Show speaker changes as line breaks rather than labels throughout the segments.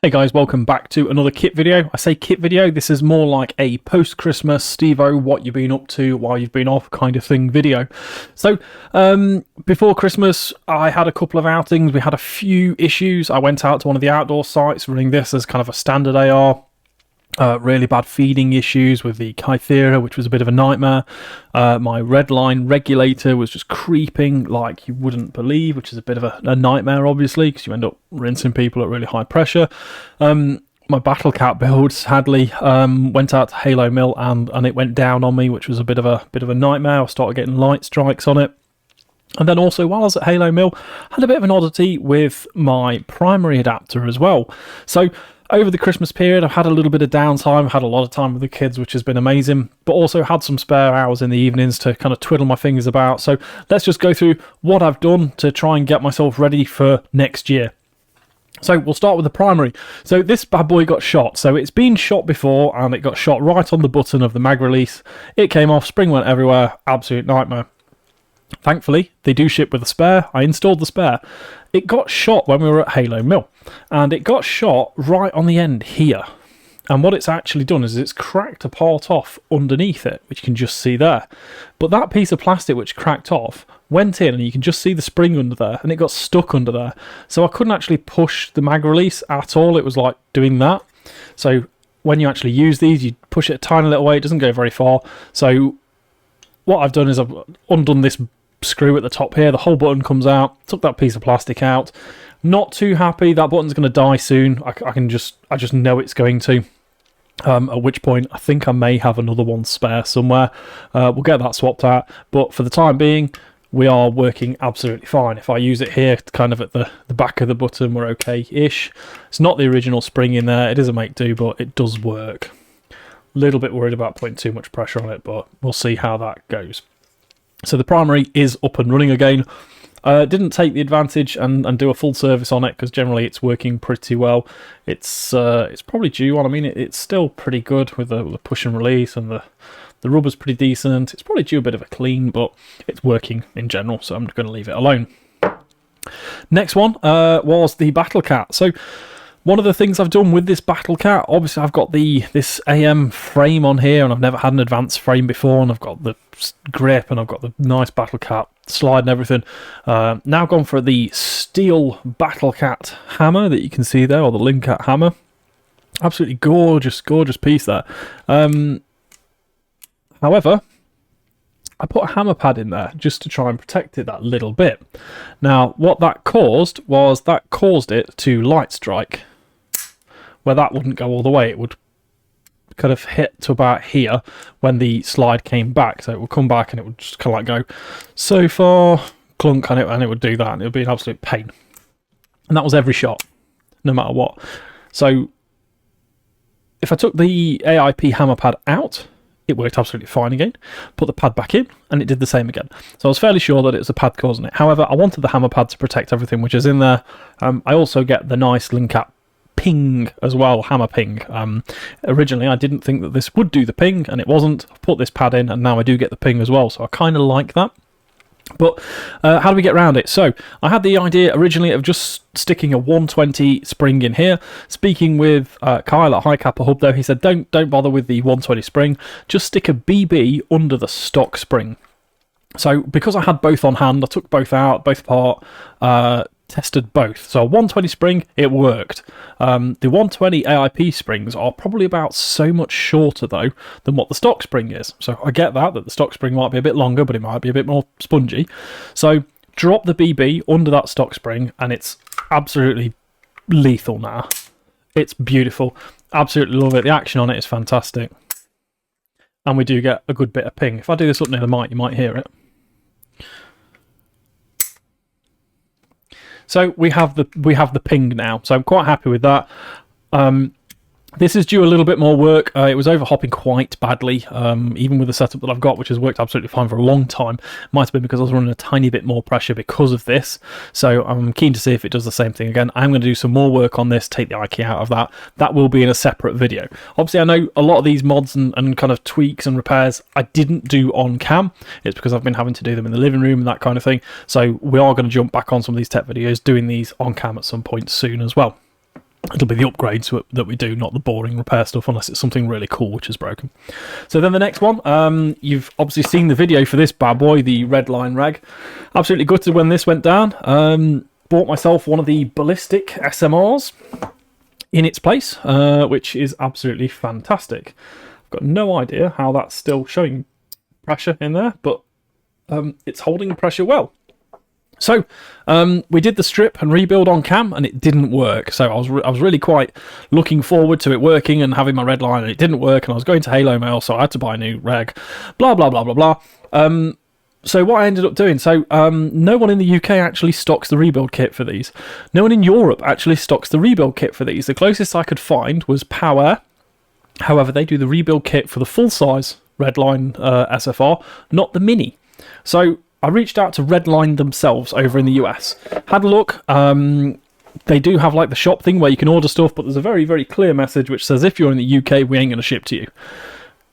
Hey guys, welcome back to another kit video. I say kit video, this is more like a post-Christmas Steve-O, what you've been up to while you've been off kind of thing video. So, before Christmas, I had a couple of outings. We had a few issues. I went out to one of the outdoor sites running this as kind of a standard AR. Really bad feeding issues with the Kythera, which was a bit of a nightmare. My Redline Regulator was just creeping like you wouldn't believe, which is a bit of a nightmare, obviously, because you end up rinsing people at really high pressure. My Battle Cat build sadly went out to Halo Mill and it went down on me, which was a bit of a nightmare. I started getting light strikes on it. And then also, while I was at Halo Mill, I had a bit of an oddity with my primary adapter as well. So over the Christmas period, I've had a little bit of downtime. I've had a lot of time with the kids, which has been amazing, but also had some spare hours in the evenings to kind of twiddle my fingers about. So let's just go through what I've done to try and get myself ready for next year. So we'll start with the primary. So this bad boy got shot. So it's been shot before and it got shot right on the button of the mag release. It came off, spring went everywhere, absolute nightmare. Thankfully, they do ship with a spare. I installed the spare. It got shot when we were at Halo Mill, and it got shot right on the end here. And what it's actually done is it's cracked a part off underneath it, which you can just see there. But that piece of plastic which cracked off went in, and you can just see the spring under there, and it got stuck under there. So I couldn't actually push the mag release at all. It was like doing that. So when you actually use these, you push it a tiny little way. It doesn't go very far. So what I've done is I've undone this screw at the top here. The whole button comes out. Took that piece of plastic out. Not too happy. That button's going to die soon. I just know it's going to. At which point I think I may have another one spare somewhere. We'll get that swapped out. But for the time being, we are working absolutely fine. If I use it here, kind of at the back of the button, we're okay-ish. It's not the original spring in there. It is a make do, but it does work. A little bit worried about putting too much pressure on it, but we'll see how that goes. So the primary is up and running again. Didn't take the advantage and do a full service on it because generally it's working pretty well. It's probably due on. I mean, it's still pretty good with the push and release, and the rubber's pretty decent. It's probably due a bit of a clean, but it's working in general, so I'm going to leave it alone. Next one was the Battle Cat. So one of the things I've done with this Battle Cat, obviously I've got this AM frame on here, and I've never had an advanced frame before, and I've got the grip, and I've got the nice Battle Cat slide and everything. Now gone for the steel Battle Cat hammer that you can see there, or the Limcat hammer. Absolutely gorgeous, gorgeous piece there. However, I put a hammer pad in there just to try and protect it that little bit. Now, what that caused it to light strike, where that wouldn't go all the way. It would kind of hit to about here when the slide came back. So it would come back and it would just kind of like go so far, clunk, and it would do that, and it would be an absolute pain. And that was every shot, no matter what. So if I took the AIP hammer pad out, it worked absolutely fine again. Put the pad back in, and it did the same again. So I was fairly sure that it was the pad causing it. However, I wanted the hammer pad to protect everything which is in there. I also get the nice Limcat ping as well, hammer ping. Originally, I didn't think that this would do the ping, and it wasn't. I put this pad in, and now I do get the ping as well. So I kind of like that. But how do we get around it? So I had the idea originally of just sticking a 120 spring in here. Speaking with Kyle at High Kappa Hub, though, he said don't bother with the 120 spring. Just stick a BB under the stock spring. So because I had both on hand, I took both out, both apart, tested both. So a 120 spring, it worked. The 120 AIP springs are probably about so much shorter, though, than what the stock spring is. So I get that the stock spring might be a bit longer, but it might be a bit more spongy. So drop the BB under that stock spring, and it's absolutely lethal now. It's beautiful. Absolutely love it. The action on it is fantastic. And we do get a good bit of ping. If I do this up near the mic, you might hear it. So we have the ping now, so I'm quite happy with that. This is due a little bit more work. It was overhopping quite badly, even with the setup that I've got, which has worked absolutely fine for a long time. Might have been because I was running a tiny bit more pressure because of this. So I'm keen to see if it does the same thing again. I'm going to do some more work on this, take the IK out of that. That will be in a separate video. Obviously, I know a lot of these mods and kind of tweaks and repairs I didn't do on cam. It's because I've been having to do them in the living room and that kind of thing. So we are going to jump back on some of these tech videos, doing these on cam at some point soon as well. It'll be the upgrades that we do, not the boring repair stuff, unless it's something really cool which is broken. So then the next one, you've obviously seen the video for this bad boy, the Redline reg. Absolutely gutted when this went down. Bought myself one of the ballistic SMRs in its place, which is absolutely fantastic. I've got no idea how that's still showing pressure in there, but it's holding pressure well. So we did the strip and rebuild on cam, and it didn't work. So I was really quite looking forward to it working and having my Redline, and it didn't work. And I was going to Halo Mail, so I had to buy a new reg. Blah blah blah blah blah. So what I ended up doing, so no one in the UK actually stocks the rebuild kit for these. No one in Europe actually stocks the rebuild kit for these. The closest I could find was Power. However, they do the rebuild kit for the full size Redline SFR, not the mini. So I reached out to Redline themselves over in the US. Had a look. They do have like the shop thing where you can order stuff, but there's a very, very clear message which says if you're in the UK, we ain't going to ship to you.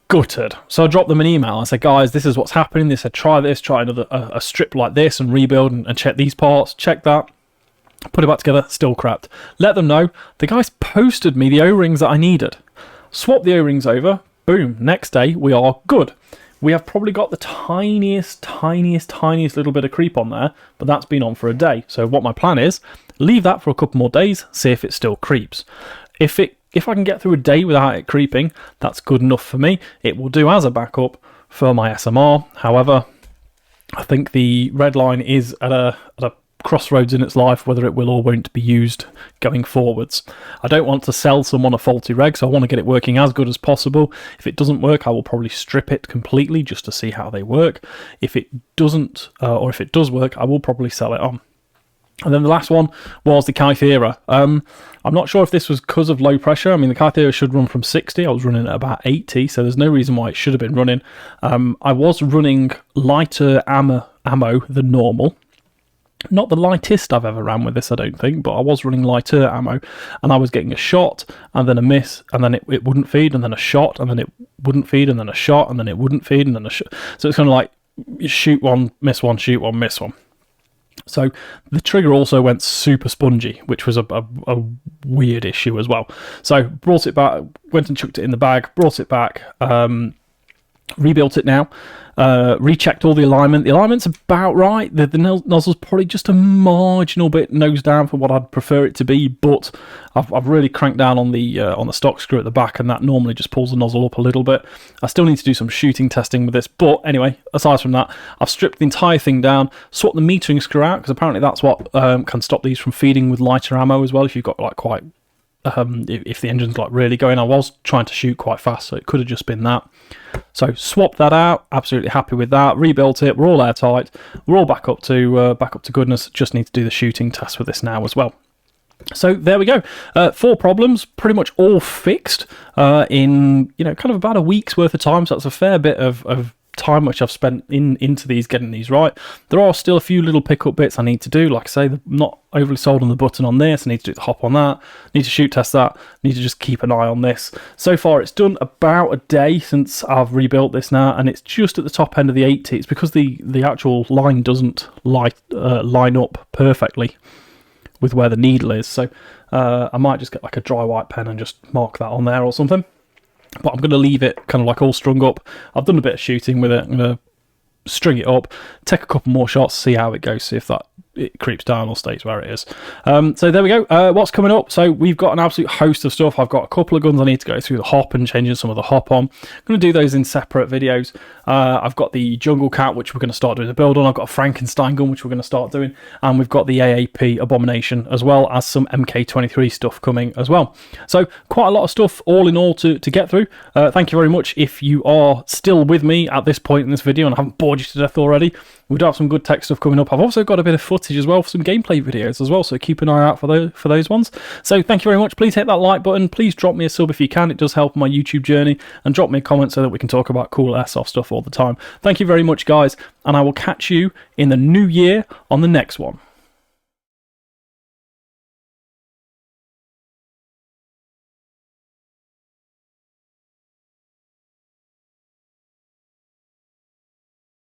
Gutted. So I dropped them an email. I said, guys, this is what's happening. They said, try this, try another a strip like this and rebuild and check these parts. Check that. Put it back together. Still crapped. Let them know. The guys posted me the O-rings that I needed. Swap the O-rings over. Boom. Next day, we are good. We have probably got the tiniest little bit of creep on there, but that's been on for a day. So what my plan is, leave that for a couple more days, see if it still creeps. If I can get through a day without it creeping, that's good enough for me. It will do as a backup for my SMR. However, I think the Redline is at a crossroads in its life, whether it will or won't be used going forwards. I don't want to sell someone a faulty reg, so I want to get it working as good as possible. If it doesn't work, I will probably strip it completely just to see how they work. If it doesn't, or if it does work, I will probably sell it on. And then the last one was the Kythera. I'm not sure if this was because of low pressure. I mean, the Kythera should run from 60. I was running at about 80, so there's no reason why it should have been running. I was running lighter ammo than normal. Not the lightest I've ever ran with this, I don't think, but I was running lighter ammo, and I was getting a shot, and then a miss, and then it wouldn't feed, and then a shot, and then it wouldn't feed, and then a shot, and then it wouldn't feed, and then a shot. So it's kind of like you shoot one, miss one, shoot one, miss one. So the trigger also went super spongy, which was a weird issue as well. So brought it back, went and chucked it in the bag, brought it back, rebuilt it now, rechecked all the alignment. The alignment's about right. The nozzle's probably just a marginal bit nose down for what I'd prefer it to be, but I've really cranked down on the stock screw at the back, and that normally just pulls the nozzle up a little bit. I still need to do some shooting testing with this, but anyway, aside from that, I've stripped the entire thing down, swapped the metering screw out, because apparently that's what can stop these from feeding with lighter ammo as well, if you've got like quite if the engine's like really going. I was trying to shoot quite fast, so it could have just been that. So swapped that out, absolutely happy with that, rebuilt it, we're all airtight, we're all back up to goodness. Just need to do the shooting test with this now as well. So there we go, 4 problems pretty much all fixed in kind of about a week's worth of time, so that's a fair bit of time which I've spent into these, getting these right. There are still a few little pickup bits I need to do. Like I say, I'm not overly sold on the button on this. I need to do the hop on that, need to shoot test that, need to just keep an eye on this. So far it's done about a day since I've rebuilt this now, and it's just at the top end of the 80. It's because the actual line doesn't line up perfectly with where the needle is, so I might just get like a dry white pen and just mark that on there or something. But I'm going to leave it kind of like all strung up. I've done a bit of shooting with it. I'm going to string it up, take a couple more shots, see how it goes, see if it creeps down or stays where it is. So there we go. What's coming up? So we've got an absolute host of stuff. I've got a couple of guns I need to go through the hop and changing some of the hop on. I'm going to do those in separate videos. I've got the Jungle Cat, which we're going to start doing the build on. I've got a Frankenstein gun, which we're going to start doing. And we've got the AAP Abomination, as well as some MK23 stuff coming as well. So quite a lot of stuff all in all to get through. Thank you very much if you are still with me at this point in this video and I haven't bored you to death already. We do have some good tech stuff coming up. I've also got a bit of footage as well for some gameplay videos as well, so keep an eye out for those ones. So thank you very much. Please hit that like button. Please drop me a sub if you can. It does help my YouTube journey. And drop me a comment so that we can talk about cool airsoft stuff all the time. Thank you very much, guys, and I will catch you in the new year on the next one.